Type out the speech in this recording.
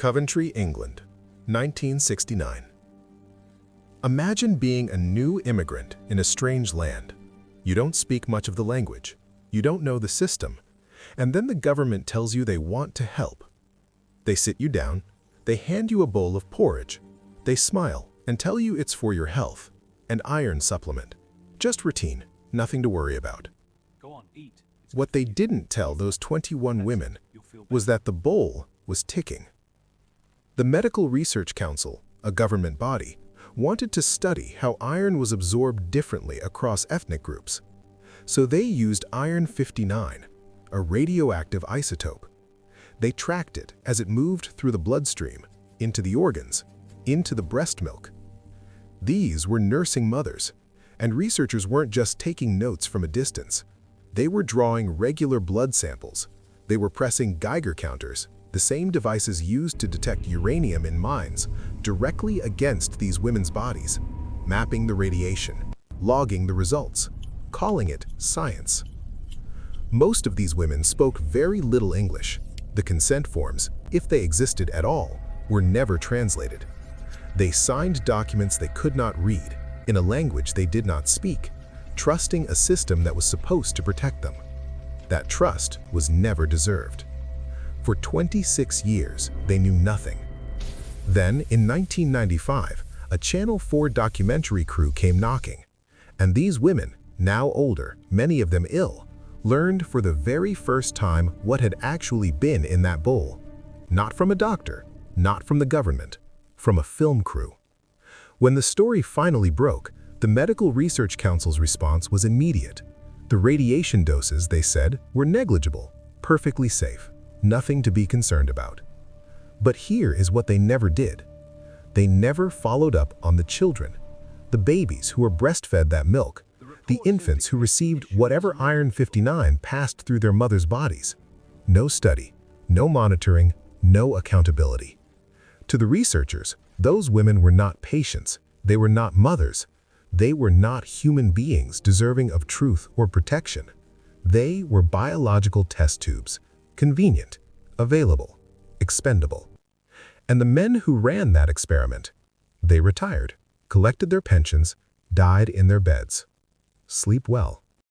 Coventry, England, 1969. Imagine being a new immigrant in a strange land. You don't speak much of the language. You don't know the system. And then the government tells you they want to help. They sit you down. They hand you a bowl of porridge. They smile and tell you it's for your health. An iron supplement. Just routine, nothing to worry about. Go on, eat. What they didn't tell those 21 women was that the bowl was ticking. The Medical Research Council, a government body, wanted to study how iron was absorbed differently across ethnic groups. So they used iron-59, a radioactive isotope. They tracked it as it moved through the bloodstream, into the organs, into the breast milk. These were nursing mothers, and researchers weren't just taking notes from a distance. They were drawing regular blood samples. They were pressing Geiger counters, the same devices used to detect uranium in mines, directly against these women's bodies, mapping the radiation, logging the results, calling it science. Most of these women spoke very little English. The consent forms, if they existed at all, were never translated. They signed documents they could not read, in a language they did not speak, trusting a system that was supposed to protect them. That trust was never deserved. For 26 years, they knew nothing. Then, in 1995, a Channel 4 documentary crew came knocking. And these women, now older, many of them ill, learned for the very first time what had actually been in that bowl. Not from a doctor, not from the government, from a film crew. When the story finally broke, the Medical Research Council's response was immediate. The radiation doses, they said, were negligible, perfectly safe, nothing to be concerned about. But here is what they never did. They never followed up on the children, the babies who were breastfed that milk, the infants who received whatever iron-59 passed through their mothers' bodies. No study, no monitoring, no accountability. To the researchers, those women were not patients, they were not mothers, they were not human beings deserving of truth or protection. They were biological test tubes, convenient, available, expendable. And the men who ran that experiment, they retired, collected their pensions, died in their beds. Sleep well.